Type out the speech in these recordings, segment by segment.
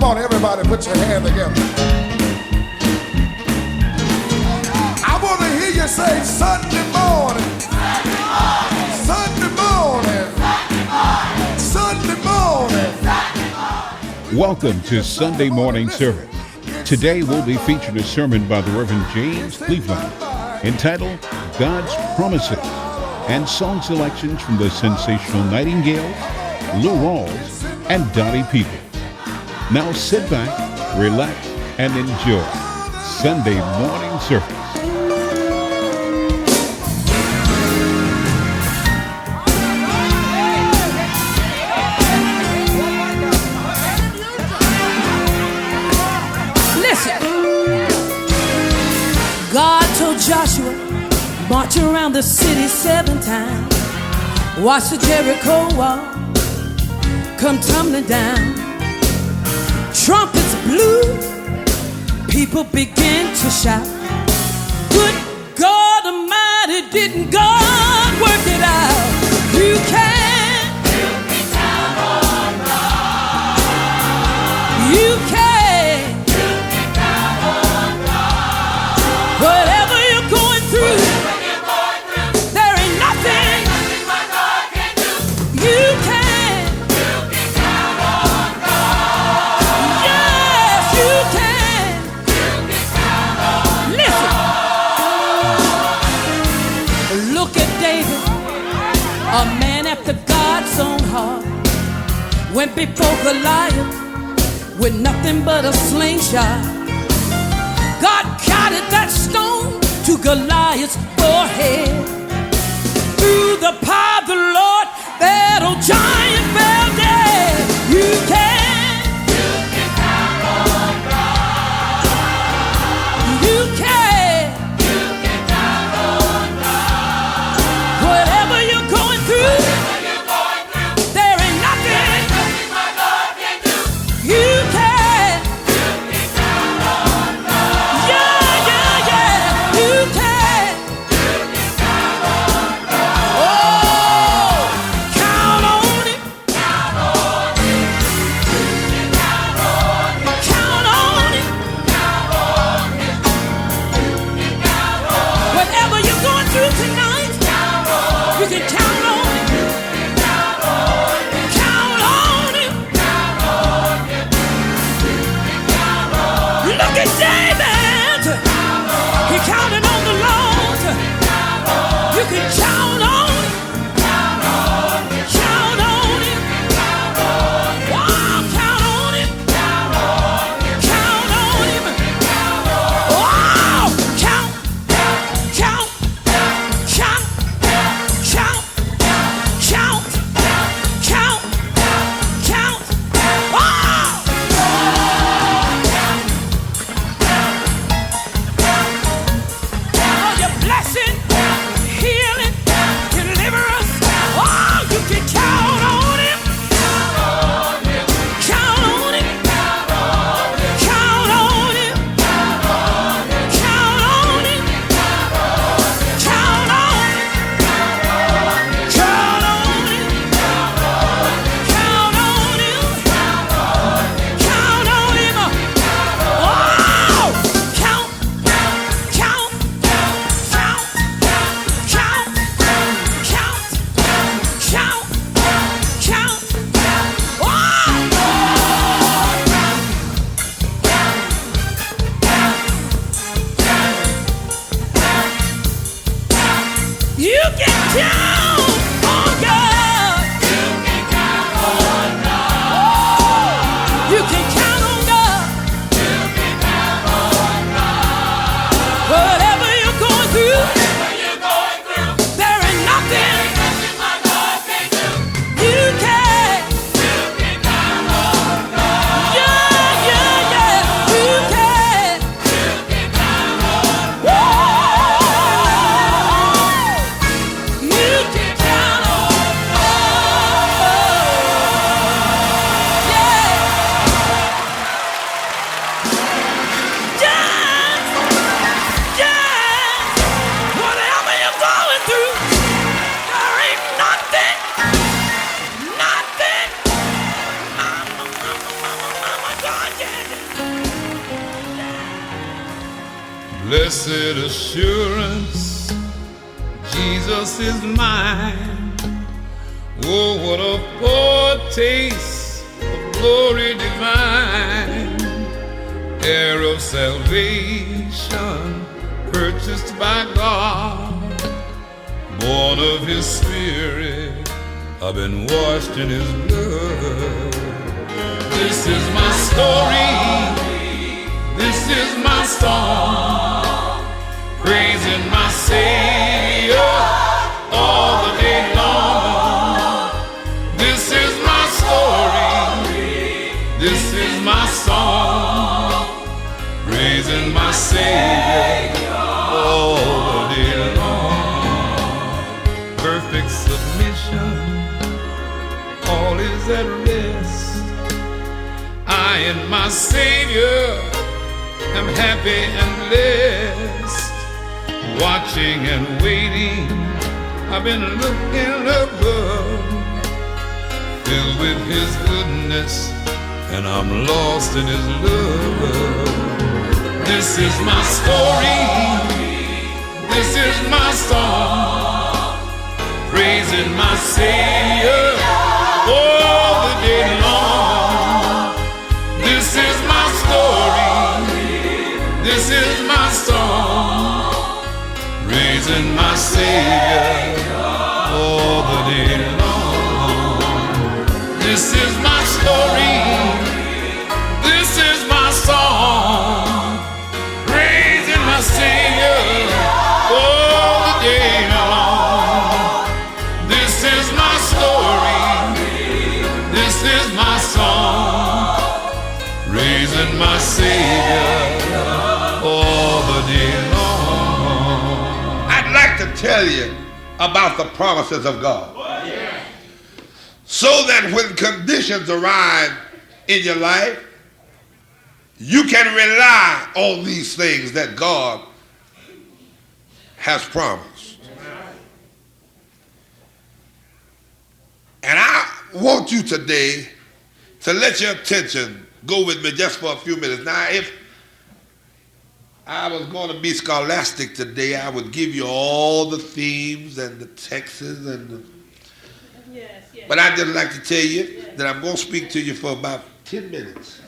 on, everybody, put your hand together. I want to hear you say Sunday morning. Sunday morning. Sunday morning. Welcome to Sunday morning service. Today we'll be featured a sermon by the Reverend James Cleveland entitled God's Promises, and song selections from the sensational Nightingales, Lou Rawls, and Dottie People. Now sit back, relax, and enjoy Sunday morning service. God told Joshua, march around the city 7 times. Watch the Jericho wall come tumbling down. Trumpets blew, people began to shout. Good God Almighty, didn't God work it out? You can count on God. You can. Whatever you're going through, there ain't nothing my God can do. You can count on God. Yes, you can count on God. Listen. Look at David, a man after God's own heart. Went before Goliath with nothing but a slingshot. God guided that stone to Goliath's forehead. Through the power of the Lord, that old giant fell dead. You can count on God. You can count on God. Whatever you're going through, there ain't nothing my God can do. You can. Blessed assurance, Jesus is mine. Oh, what a foretaste of glory divine, heir of salvation, purchased by God, born of His Spirit, I've been washed in His blood. This is my story, this is my song, praising my Savior all the day long. This is my story, this is my song, praising my Savior all the day long. Perfect submission, all is at rest. I and my Savior am happy and blessed. Watching and waiting, I've been looking above, filled with His goodness, and I'm lost in His love. This is my story, this is my song, praising my Savior all the day long. This is my story, this is my song, praising my Savior all the day long. This is my story, this is my song, praising my Savior all the day long. This is my story, this is my song, praising my Savior all the day long. I'd like to tell you about the promises of God, so that when conditions arise in your life, you can rely on these things that God has promised. And I want you today to let your attention go with me just for a few minutes. Now, if I was going to be scholastic today, I would give you all the themes and the texts and the... But I'd just like to tell you that I'm going to speak to you for about 10 minutes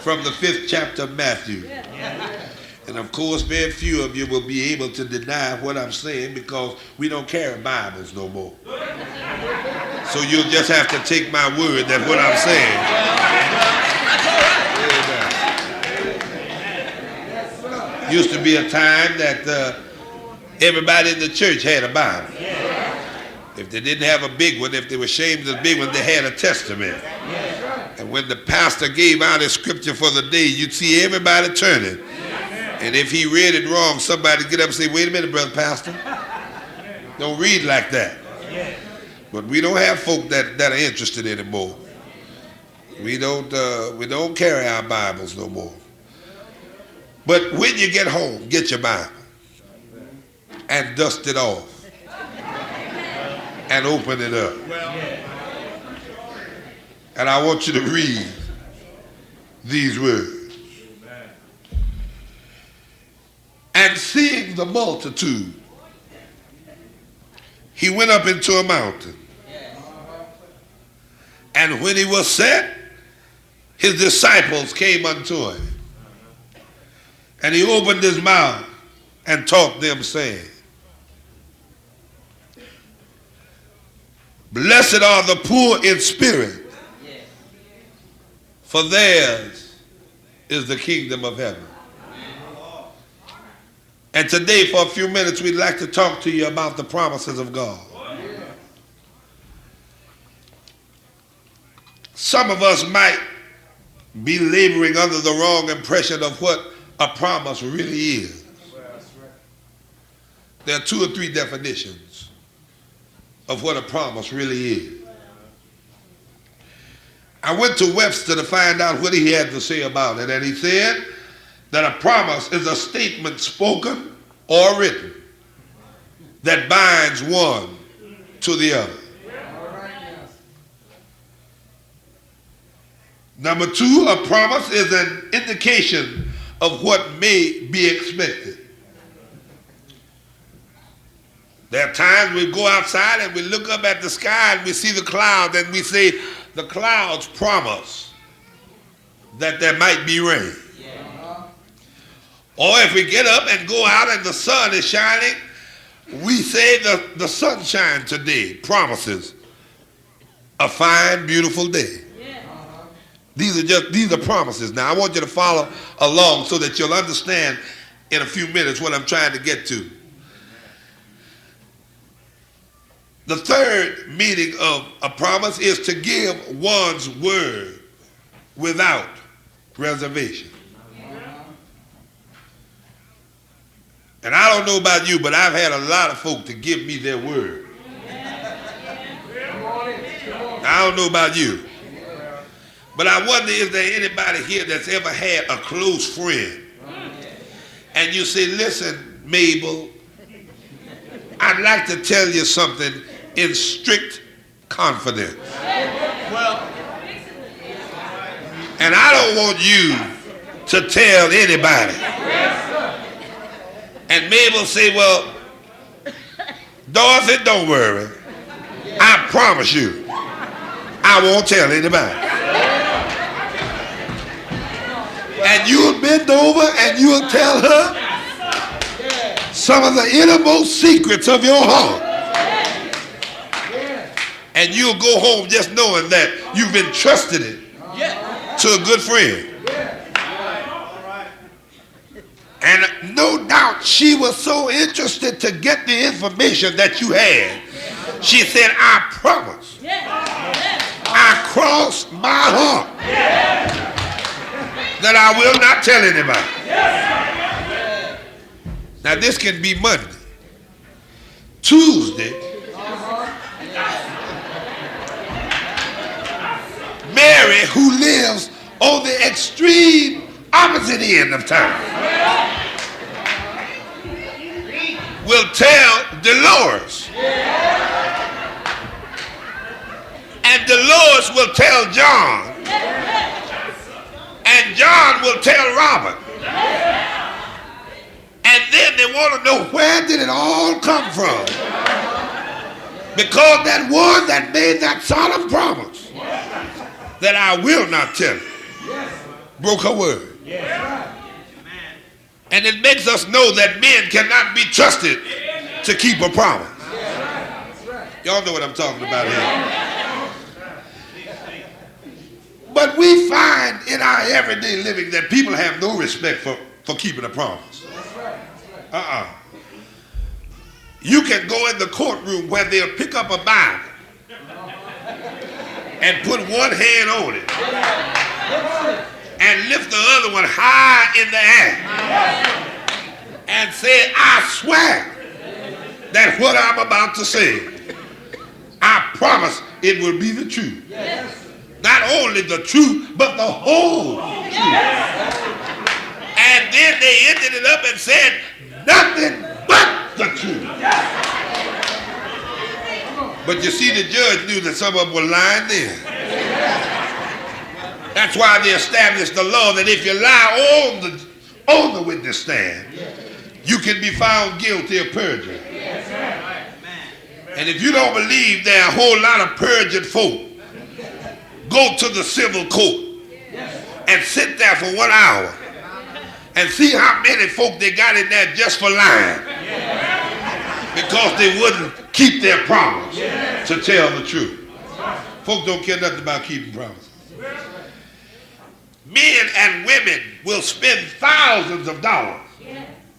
from the 5th chapter of Matthew. And of course, very few of you will be able to deny what I'm saying, because we don't carry Bibles no more. So you'll just have to take my word that what I'm saying. Used to be a time that everybody in the church had a Bible. If they didn't have a big one, if they were ashamed of the big one, they had a testament. And when the pastor gave out his scripture for the day, you'd see everybody turning. And if he read it wrong, somebody get up and say, wait a minute, brother pastor. Don't read like that. But we don't have folk that are interested anymore. We don't carry our Bibles no more. But when you get home, get your Bible and dust it off and open it up. And I want you to read these words. And seeing the multitude, he went up into a mountain. And when he was set, his disciples came unto him. And he opened his mouth and taught them, saying, Blessed are the poor in spirit, for theirs is the kingdom of heaven. And today, for a few minutes, we'd like to talk to you about the promises of God. Some of us might be laboring under the wrong impression of what a promise really is. There are 2 or 3 definitions of what a promise really is. I went to Webster to find out what he had to say about it, and he said that a promise is a statement spoken or written that binds one to the other. Number 2, a promise is an indication of what may be expected. There are times we go outside and we look up at the sky and we see the clouds and we say, the clouds promise that there might be rain. Or if we get up and go out and the sun is shining, we say the sunshine today promises a fine, beautiful day. These are promises. Now I want you to follow along so that you'll understand in a few minutes what I'm trying to get to. The third meaning of a promise is to give one's word without reservation. And I don't know about you, but I've had a lot of folk to give me their word. I don't know about you. But I wonder, is there anybody here that's ever had a close friend? And you say, listen, Mabel, I'd like to tell you something in strict confidence. And I don't want you to tell anybody. And Mabel say, well, Dorothy, don't worry. I promise you, I won't tell anybody. And you'll bend over and you'll tell her some of the innermost secrets of your heart. And you'll go home just knowing that you've entrusted it to a good friend. And no doubt she was so interested to get the information that you had. She said, I promise. I cross my heart that I will not tell anybody. Now this can be Monday. Tuesday, Mary, who lives on the extreme opposite end of town, will tell Dolores. And Dolores will tell John. And John will tell Robert. And then they want to know, where did it all come from? Because that one that made that solemn promise that I will not tell broke her word. And it makes us know that men cannot be trusted to keep a promise. Y'all know what I'm talking about here. But we find in our everyday living that people have no respect for keeping a promise. You can go in the courtroom where they'll pick up a Bible and put one hand on it and lift the other one high in the air and say, I swear that what I'm about to say, I promise it will be the truth. Not only the truth, but the whole truth. And then they ended it up and said, nothing but the truth. But you see, the judge knew that some of them were lying then. That's why they established the law that if you lie on the witness stand, you can be found guilty of perjury. And if you don't believe there are a whole lot of perjured folk, go to the civil court and sit there for 1 hour and see how many folk they got in there just for lying because they wouldn't keep their promise to tell the truth. Folk don't care nothing about keeping promises. Men and women will spend thousands of dollars.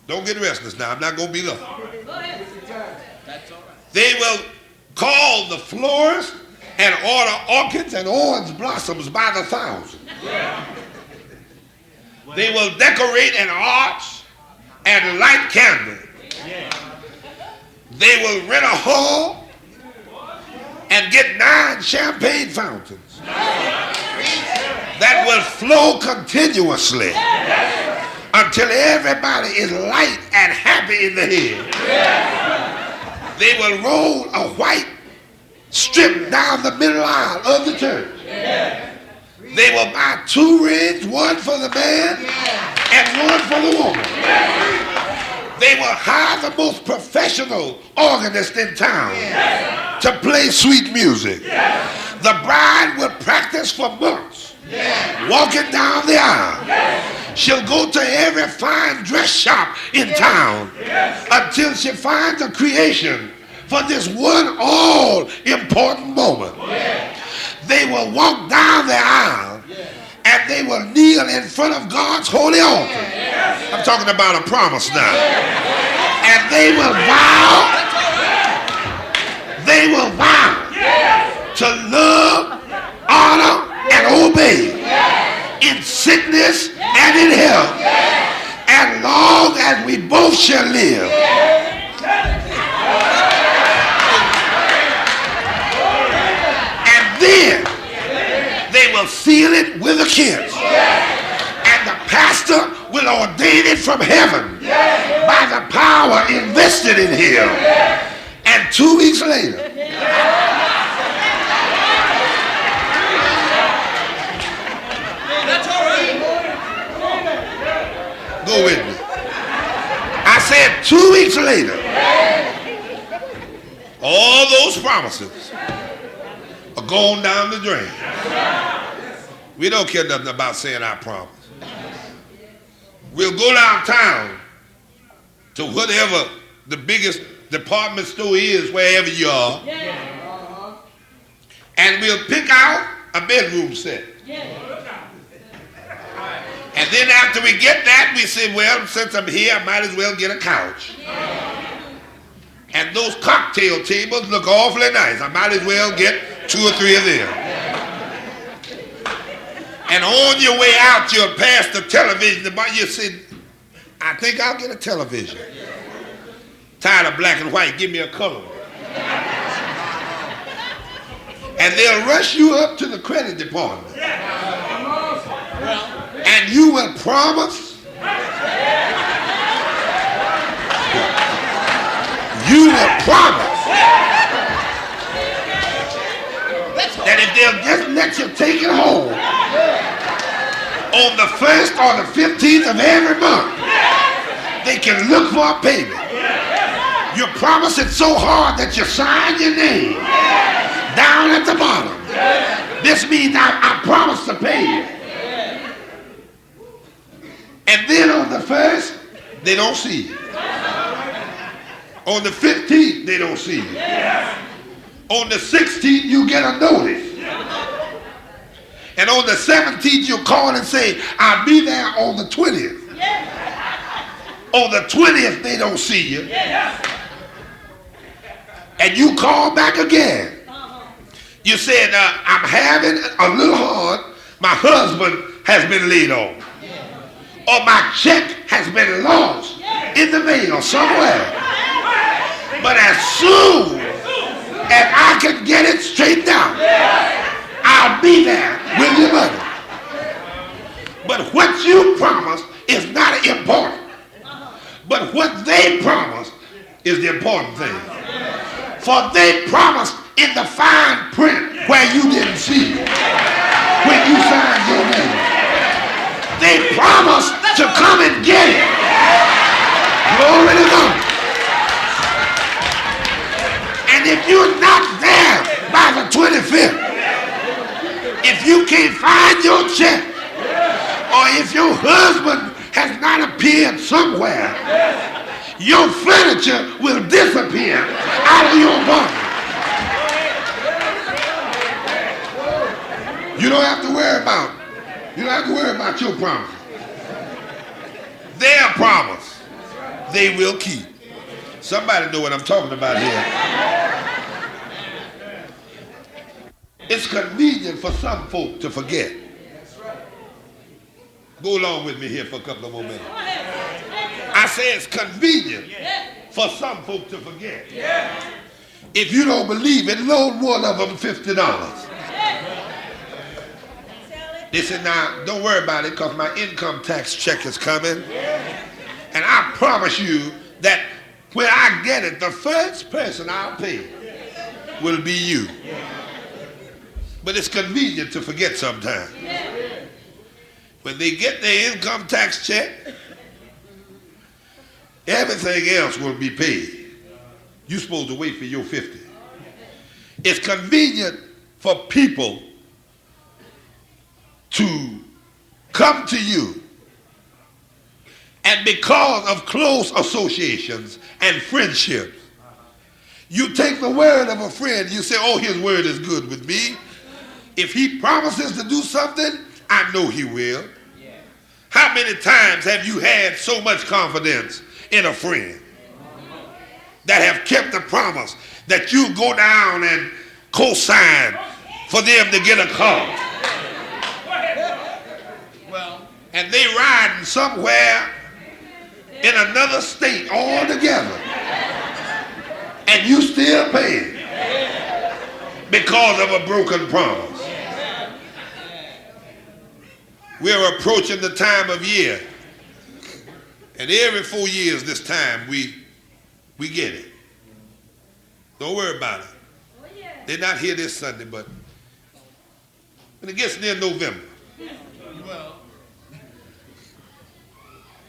Don't get restless now. I'm not going to be long. They will call the florist and order orchids and orange blossoms by the thousand. They will decorate an arch and light candles. They will rent a hall and get 9 champagne fountains that will flow continuously until everybody is light and happy in the head. They will roll a white strip down the middle aisle of the church. They will buy 2 rings, one for the man and one for the woman. They will hire the most professional organist in town to play sweet music. The bride will practice for months, walking down the aisle. She'll go to every fine dress shop in town until she finds a creation for this one all-important moment. They will walk down the aisle and they will kneel in front of God's holy altar. I'm talking about a promise now. And they will vow to love, honor, and obey in sickness and in health, as long as we both shall live. And then they will seal it with a kiss. And the pastor will ordain it from heaven by the power invested in him. And 2 weeks later, go with me. I said 2 weeks later, all those promises are going down the drain. We don't care nothing about saying our promise. We'll go downtown to whatever the biggest department store is, wherever you are, and we'll pick out a bedroom set. And then after we get that, we say, well, since I'm here, I might as well get a couch. And those cocktail tables look awfully nice. I might as well get 2 or 3 of them. And on your way out, you'll pass the television. You say, I think I'll get a television. Tired of black and white, give me a color. And they'll rush you up to the credit department. And you will promise. You will promise that if they'll just let you take it home on the 1st or the 15th of every month, they can look for a payment. You promise it so hard that you sign your name down at the bottom. This means I promise to pay you. And then on the 1st, they don't see you. On the 15th, they don't see you. On the 16th, you get a notice. And on the 17th, you call and say, I'll be there on the 20th. On the 20th, they don't see you. And you call back again. You said, I'm having a little hard. My husband has been laid off. Or my check has been lost in the mail somewhere. But as soon as I can get it straightened out, I'll be there with your money. But what you promised is not important. But what they promised is the important thing. For they promised in the fine print where you didn't see it when you signed your name. They promised to come and get it. Glory to God. And if you're not there by the 25th, if you can't find your check, or if your husband has not appeared somewhere, your furniture will disappear out of your body. You don't have to worry about it. You don't have to worry about your promise. Their promise, they will keep. Somebody know what I'm talking about here. It's convenient for some folk to forget. Go along with me here for a couple of more minutes. I say it's convenient for some folk to forget. If you don't believe it, loan one of them $50. They said, now, don't worry about it because my income tax check is coming. And I promise you that when I get it, the first person I'll pay will be you. But it's convenient to forget sometimes. When they get their income tax check, Everything else will be paid. You're supposed to wait for your 50. It's convenient for people to come to you, and because of close associations and friendships, you take the word of a friend. You say, oh, his word is good with me. If he promises to do something, I know he will. How many times have you had so much confidence in a friend that have kept the promise that you go down and co-sign for them to get a car? And they riding somewhere in another state altogether, and you still paying because of a broken promise. We're approaching the time of year, and every 4 years this time we get it. Don't worry about it. They're not here this Sunday, but when it gets near November,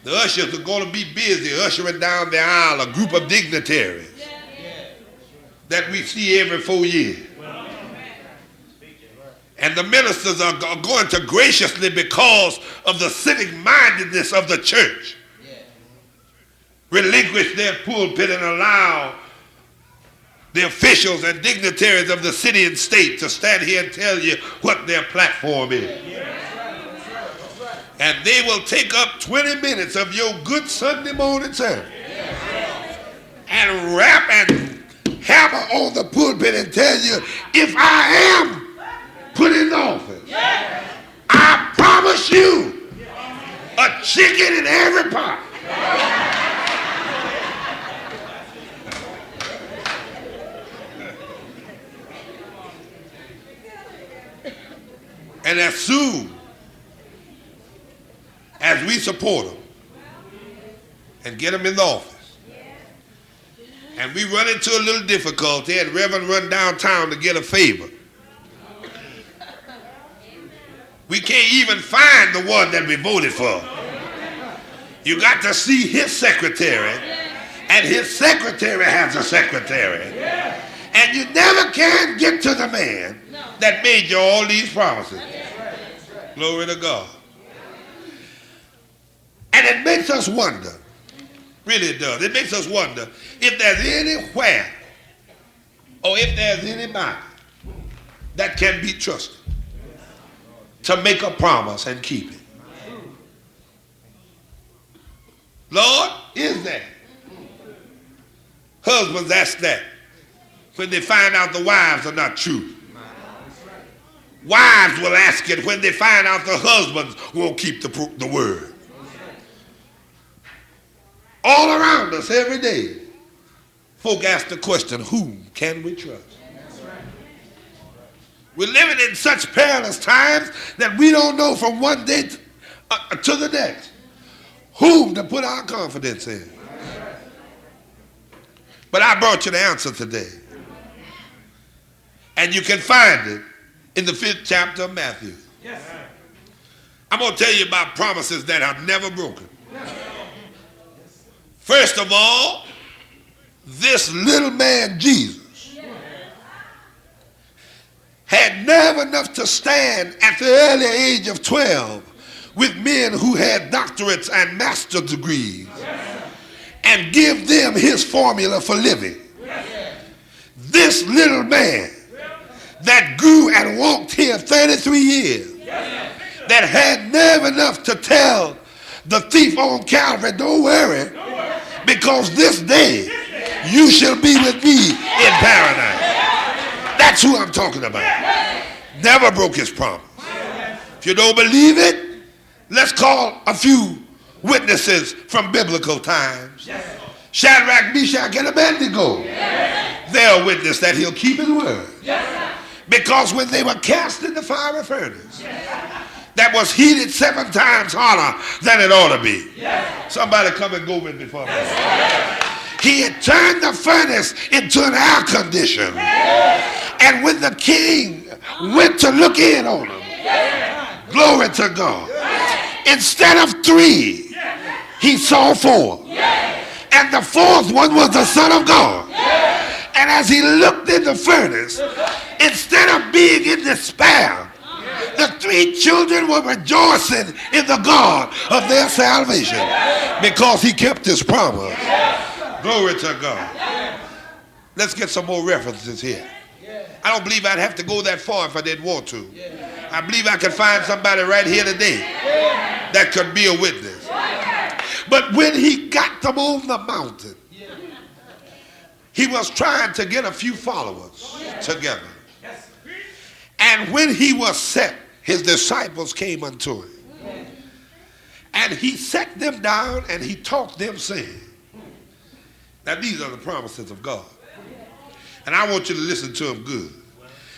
the ushers are going to be busy ushering down the aisle a group of dignitaries that we see every 4 years. And the ministers are going to graciously, because of the civic-mindedness of the church, relinquish their pulpit and allow the officials and dignitaries of the city and state to stand here and tell you what their platform is. And they will take up 20 minutes of your good Sunday morning service and rap and hammer on the pulpit and tell you, if I am put in office, I promise you a chicken in every pot. And as soon as we support them and get them in the office, and we run into a little difficulty and Reverend run downtown to get a favor, we can't even find the one that we voted for. You got to see his secretary, and his secretary has a secretary, and you never can get to the man that made you all these promises. Glory to God. And it makes us wonder, really it does, it makes us wonder if there's anywhere or if there's anybody that can be trusted to make a promise and keep it. Lord, is there? Husbands ask that when they find out the wives are not true. Wives will ask it when they find out the husbands won't keep the word. All around us every day, folk ask the question, whom can we trust? We're living in such perilous times that we don't know from one day to the next whom to put our confidence in. But I brought you the answer today. And you can find it in the 5th chapter of Matthew. I'm going to tell you about promises that are never broken. First of all, this little man Jesus had nerve enough to stand at the early age of 12 with men who had doctorates and master's degrees and give them his formula for living. This little man that grew and walked here 33 years, that had nerve enough to tell the thief on Calvary, don't worry, because this day you shall be with me in paradise. That's who I'm talking about. Never broke his promise. If you don't believe it, let's call a few witnesses from biblical times. Shadrach, Meshach, and Abednego. They're a witness that he'll keep his word. Because when they were cast in the fiery furnace, that was heated 7 times hotter than it ought to be. Somebody come and go with me for a minute. He had turned the furnace into an air condition. And when the king went to look in on him, glory to God, instead of 3, he saw 4. And the fourth one was the Son of God. And as he looked in the furnace, instead of being in despair, the three children were rejoicing in the God of their salvation because he kept his promise. Glory to God. Let's get some more references here. I don't believe I'd have to go that far if I didn't want to. I believe I could find somebody right here today that could be a witness. But when he got them on the mountain, he was trying to get a few followers together. And when he was set, his disciples came unto him. And he set them down and he taught them, saying, now these are the promises of God. And I want you to listen to them good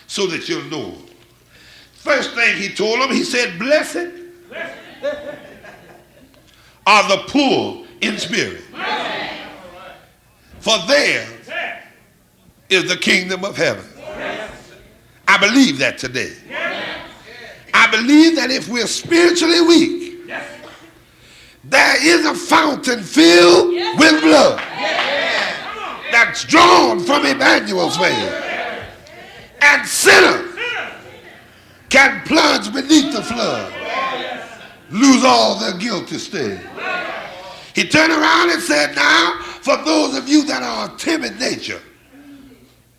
so that you'll know them. First thing he told them, he said, blessed are the poor in spirit, for theirs is the kingdom of heaven. I believe that today. I believe that if we're spiritually weak, there is a fountain filled with blood that's drawn from Emmanuel's vein. And sinners can plunge beneath the flood, lose all their guilty stain. He turned around and said, now, for those of you that are of timid nature,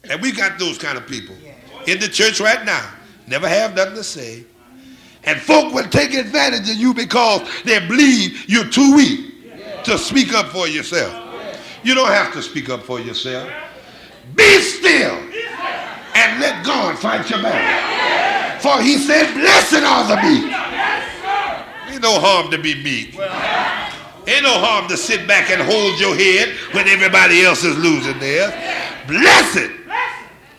and we got those kind of people in the church right now, never have nothing to say, and folk will take advantage of you because they believe you're too weak to speak up for yourself. You don't have to speak up for yourself. Be still and let God fight your battle. For he said, blessed are the meek. Ain't no harm to be meek. Ain't no harm to sit back and hold your head when everybody else is losing theirs. Blessed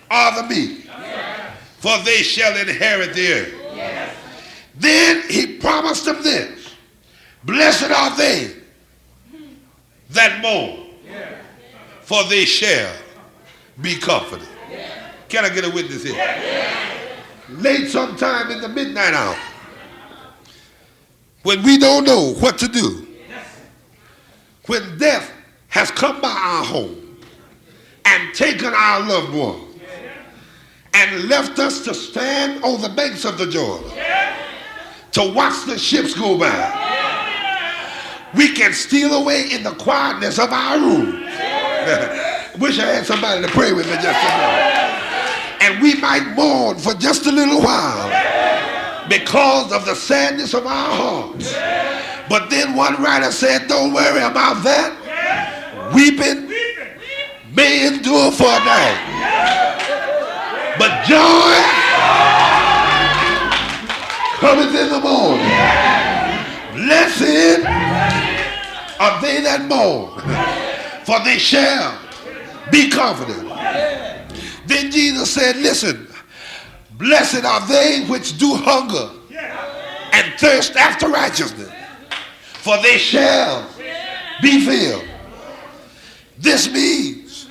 are the meek, for they shall inherit the earth. Then he promised them this: blessed are they that mourn, for they shall be comforted. Can I get a witness here? Late sometime in the midnight hour, when we don't know what to do, when death has come by our home and taken our loved one and left us to stand on the banks of the Jordan to watch the ships go by, we can steal away in the quietness of our room. Wish I had somebody to pray with me just a minute. And we might mourn for just a little while because of the sadness of our hearts. But then one writer said, don't worry about that. Weeping may endure for a night, but joy cometh in the morning. Blessed are they that mourn, for they shall be comforted. Then Jesus said, listen, blessed are they which do hunger and thirst after righteousness, for they shall be filled. This means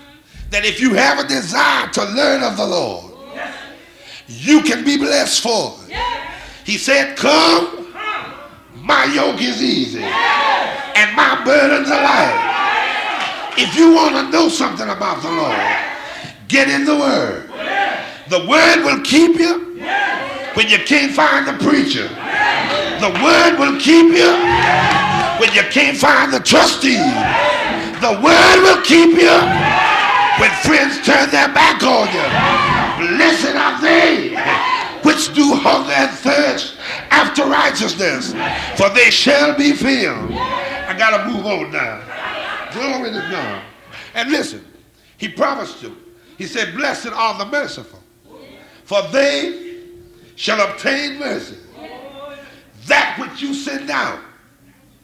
that if you have a desire to learn of the Lord, you can be blessed for it. He said, come, my yoke is easy and my burdens are light. If you want to know something about the Lord, get in the Word. The Word will keep you when you can't find the preacher. The Word will keep you when you can't find the trustee. The Word will keep you when friends turn their back on you. Blessed are they which do hunger and thirst after righteousness, for they shall be filled. I got to move on now. Glory to God. And listen, he promised you. He said, blessed are the merciful, for they shall obtain mercy. That which you send out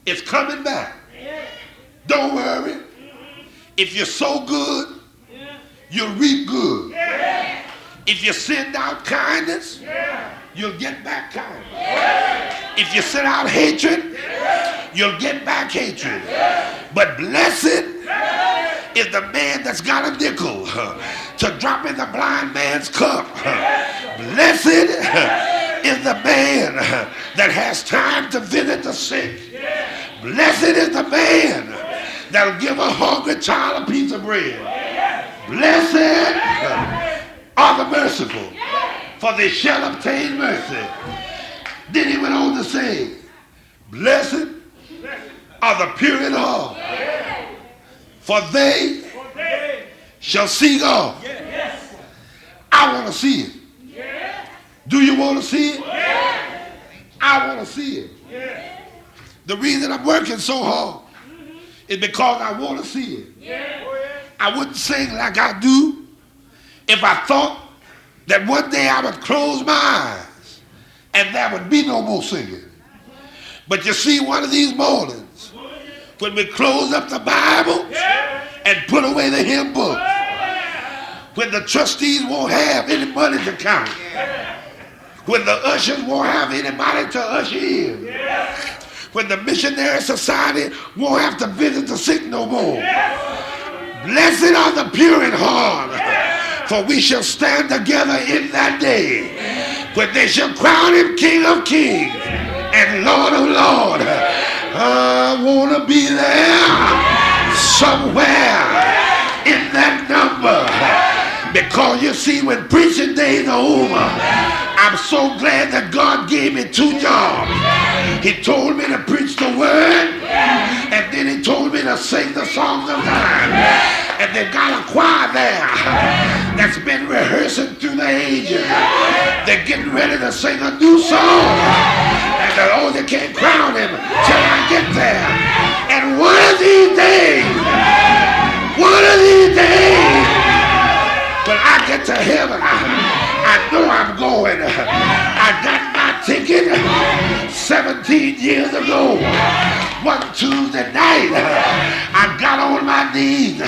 is coming back. Don't worry. If you sow good, you'll reap good. If you send out kindness, you'll get back kindness. If you send out hatred, you'll get back hatred. But blessed is the man that's got a nickel to drop in the blind man's cup. Blessed is the man that has time to visit the sick. Blessed is the man that'll give a hungry child a piece of bread. Blessed are the merciful, for they shall obtain mercy. Then he went on to say, blessed are the pure in heart, for they shall see God. I want to see it. Do you want to see it? I want to see it. The reason I'm working so hard is because I want to see it. I wouldn't sing like I do if I thought that one day I would close my eyes and there would be no more singing. But you see, one of these mornings, when we close up the Bible and put away the hymn book, when the trustees won't have any money to count, when the ushers won't have anybody to usher in, when the missionary society won't have to visit the sick no more. Blessed are the pure in heart, for we shall stand together in that day when they shall crown him King of Kings and Lord of Lords. I want to be there somewhere in that number, because you see, when preaching days are over, I'm so glad that God gave me 2 jobs. He told me to preach the word, and then he told me to sing the songs of time. And they've got a choir there that's been rehearsing through the ages. They're getting ready to sing a new song, and they can't crown him till I get there. And one of these days, when I get to heaven, I know I'm going. I got my ticket 17 years ago. One Tuesday night, I got on my knees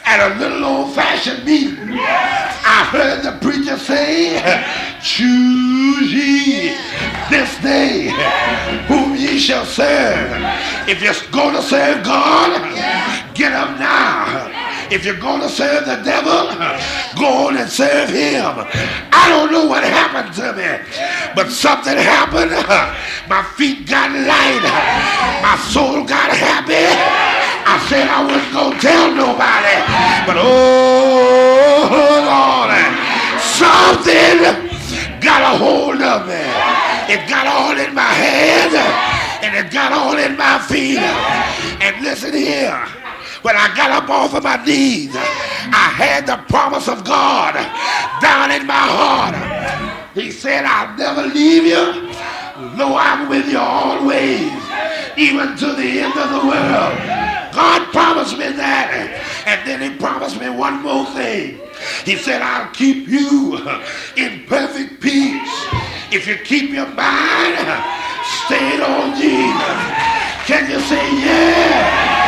at a little old-fashioned meeting. I heard the preacher say, choose ye this day whom ye shall serve. If you're going to serve God, get up now. If you're going to serve the devil, go on and serve him. I don't know what happened to me, but something happened. My feet got light. My soul got happy. I said I wasn't going to tell nobody, but oh Lord, something got a hold of me. It got all in my hands, and it got all in my feet. And listen here. When I got up off of my knees, I had the promise of God down in my heart. He said, I'll never leave you. Lo, I'm with you always, even to the end of the world. God promised me that. And then he promised me one more thing. He said, I'll keep you in perfect peace if you keep your mind stayed on Jesus. Can you say yeah?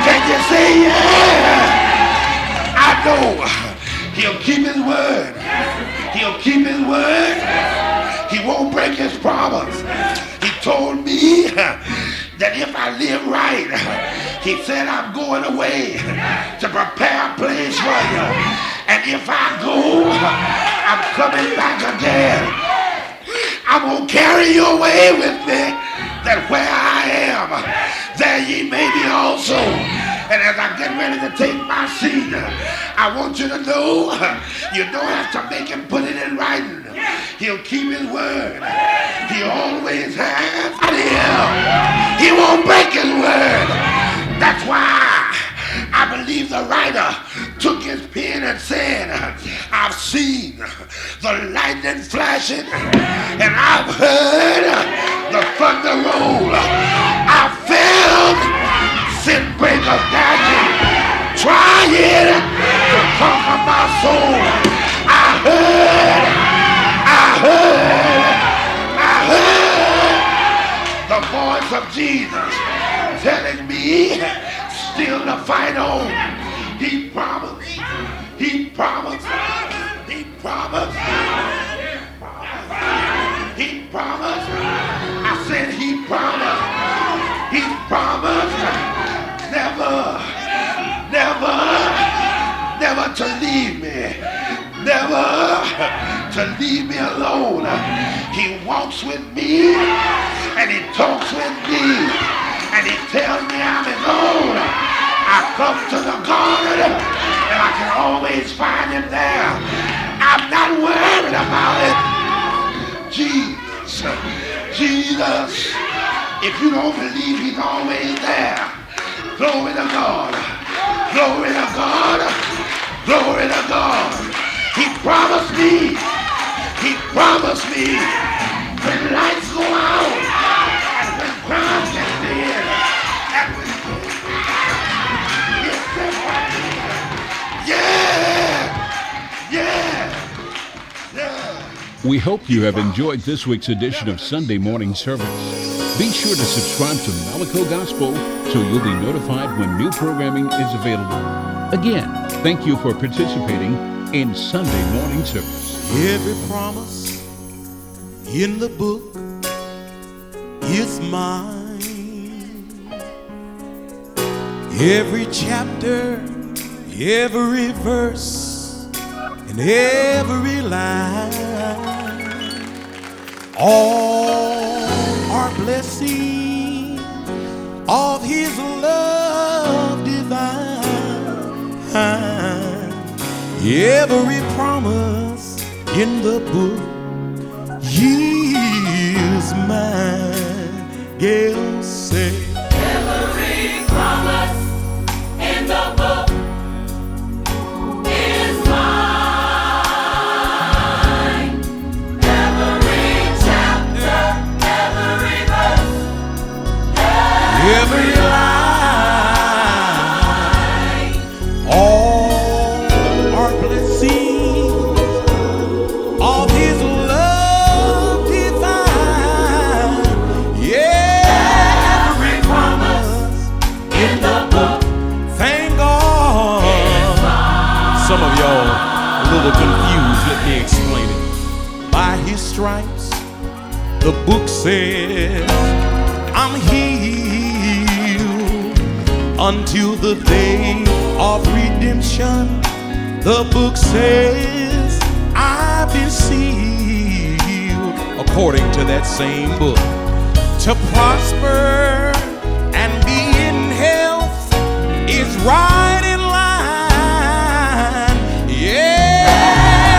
Can you say yeah? I know he'll keep his word. He'll keep his word. He won't break his promise. He told me that if I live right, he said, I'm going away to prepare a place for you. And if I go, I'm coming back again. I'm going to carry you away with me, that where I am, there ye may be also. And as I get ready to take my seat, I want you to know, you don't have to make him put it in writing. He'll keep his word. He always has. He won't break his word. That's why I believe the writer took his pen and said, I've seen the lightning flashing, and I've heard the thunder roll. I felt sin breakers dashing, trying to conquer my soul. I heard the voice of Jesus telling me still to fight on. He promised. He promised. He promised. He promised. I said he promised. He promised never to leave me. Never to leave me alone. He walks with me and he talks with me and he tells me I'm his own. I come to the garden and I can always find him there. I'm not worried about it. Jesus, Jesus. If you don't believe he's always there, glory to God. Glory to God. Glory to God. He promised me. He promised me when lights go out and when crime gets in and when yeah. We hope you have enjoyed this week's edition of Sunday Morning Service. Be sure to subscribe to Malaco Gospel so you'll be notified when new programming is available. Again, thank you for participating in Sunday Morning Service. Every promise in the book is mine. Every chapter, every verse, and every line, all are blessing of his love divine. Every promise in the book is mine. Gail say Every promise in the book is mine. Every chapter, every verse, every line, all are blessings of his love divine. Yeah, every promise in the book. Thank God. Some of y'all a little confused. Let me explain it. By his stripes, the book says, I'm healed until the day of redemption. The book says, I've been sealed, according to that same book, to prosper and be in health is right in line. Yeah,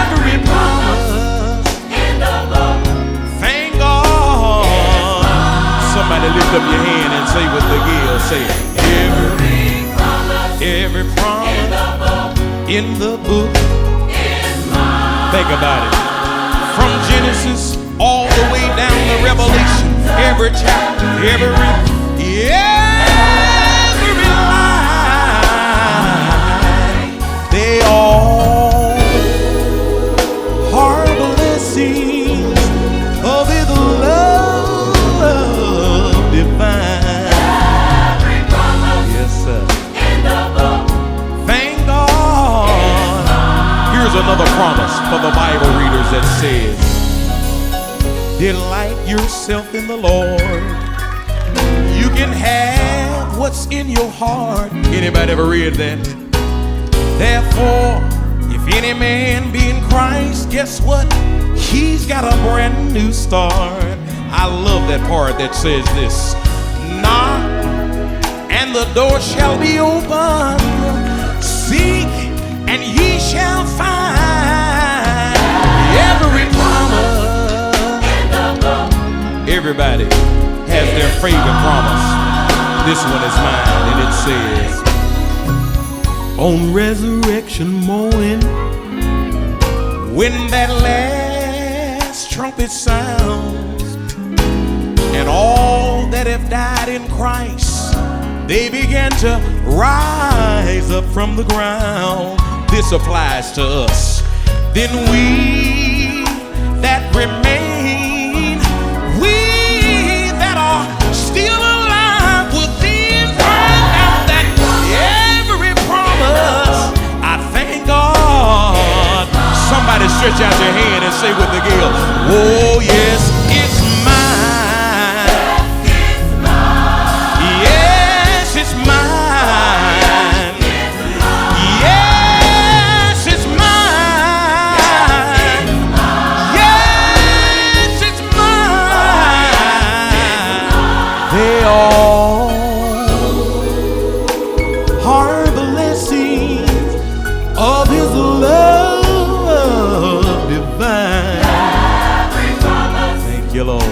every promise in the book. thank God. Somebody lift up your hand and say what the Gill say. Every promise in the book. Think about it. From Genesis all the way down to Revelation. Every chapter, every line, they all are blessings of his love divine. Yes, sir. Thank God. Here's another promise for the Bible readers that says, delight yourself in the Lord. You can have what's in your heart. Anybody ever read that? Therefore, if any man be in Christ, guess what? He's got a brand new start. I love that part that says this. Knock, and the door shall be open. Seek, and ye shall find. Every promise. Everybody has their favorite promise. This one is mine, and it says, on resurrection morning, when that last trumpet sounds, and all that have died in Christ, they began to rise up from the ground. This applies to us. Then we that remain, we that are still alive will then find out that every promise, I thank God. Somebody stretch out your hand and say with the Gill, oh yes, it's mine. Yes, it's mine. Yes, it's mine. Yes, it's mine. They all are you, Lord.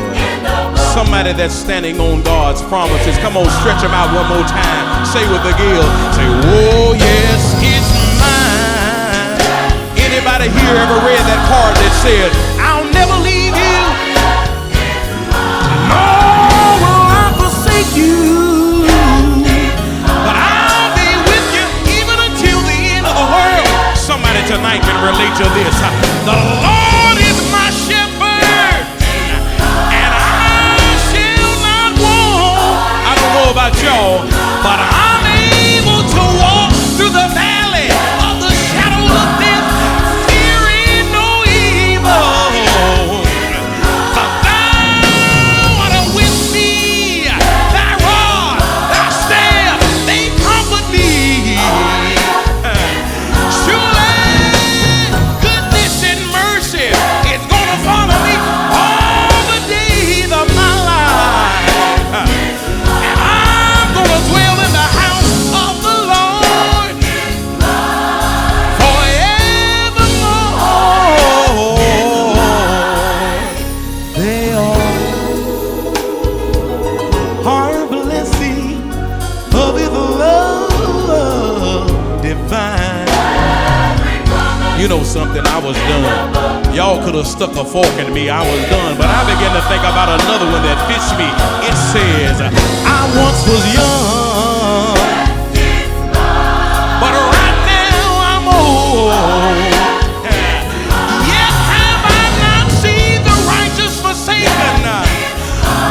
Somebody that's standing on God's promises. Come on, stretch them out one more time. Say with the gill. Say, oh, yes, it's mine. Anybody here ever read that card that said, I'll never leave you? Nor will I forsake you. But I'll be with you even until the end of the world. Somebody tonight can relate to this. The Lord is my shepherd, and I shall not want. I don't know about y'all, but I'm able to walk through the valley of the shadow of death, fearing no evil. For thou art with me, thy rod, thy staff, they comfort me. You know something, I was done. Y'all could have stuck a fork in me, I was done. But I began to think about another one that fits me. It says, I once was young, but right now I'm old. Yet have I not seen the righteous forsaken,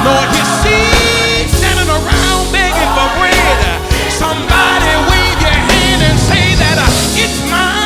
nor his seed standing around begging for bread. Somebody wave your hand and say that it's mine.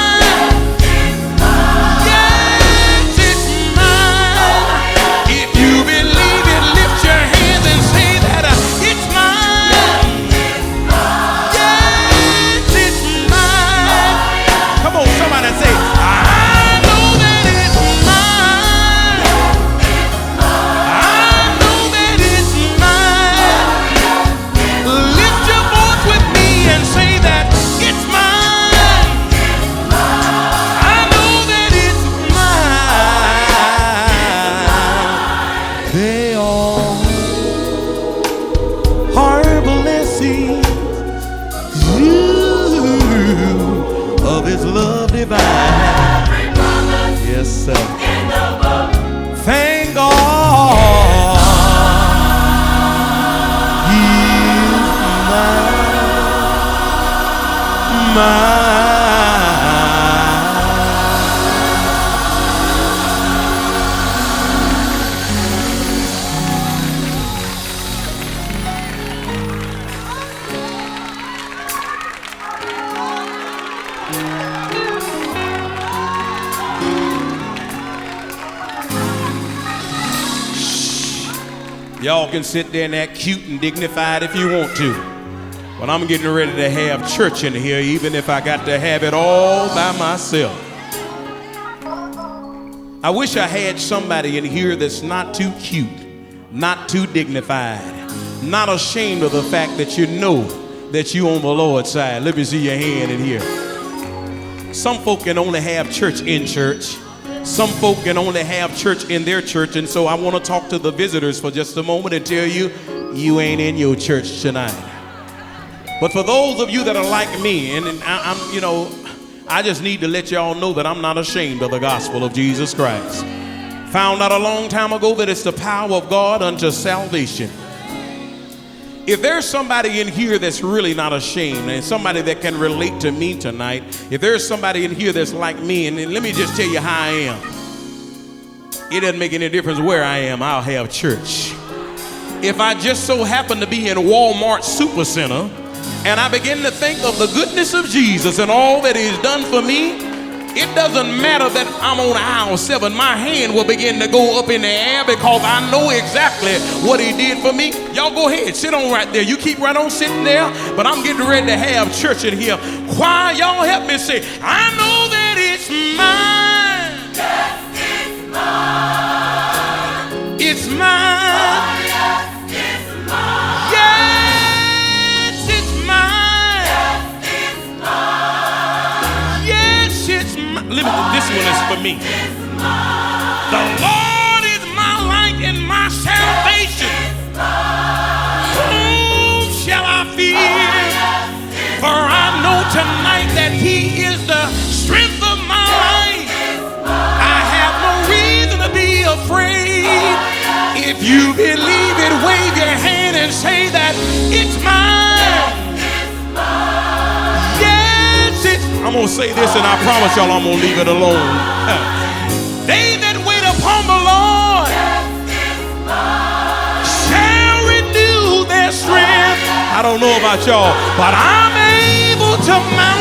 Yes, sir. Thank God He's mine. Y'all can sit there and act cute and dignified if you want to. But I'm getting ready to have church in here, even if I got to have it all by myself. I wish I had somebody in here that's not too cute, not too dignified, not ashamed of the fact that you know that you on the Lord's side. Let me see your hand in here. Some folk can only have church in church. Some folk can only have church in their church, and so I want to talk to the visitors for just a moment and tell you, you ain't in your church tonight. But for those of you that are like me, and I just need to let y'all know that I'm not ashamed of the gospel of Jesus Christ. Found out a long time ago that it's the power of God unto salvation. If there's somebody in here that's really not ashamed, and somebody that can relate to me tonight, if there's somebody in here that's like me, and let me just tell you how I am. It doesn't make any difference where I am, I'll have church. If I just so happen to be in Walmart Supercenter, and I begin to think of the goodness of Jesus and all that He's done for me, it doesn't matter that I'm on aisle 7. My hand will begin to go up in the air because I know exactly what He did for me. Y'all go ahead, sit on right there. You keep right on sitting there, but I'm getting ready to have church in here. Choir, y'all help me say, I know that it's mine. Yes, it's mine. It's mine. Oh, yes, it's mine. Yes, it's mine. Yes, it's mine. Yes, it's mine. This one is for me. The Lord is my light and my If you believe it, wave your hand and say that it's mine. Yes, it's. I'm going to say this and I promise y'all I'm going to leave it alone. They that wait upon the Lord shall renew their strength. I don't know about y'all, but I'm able to mount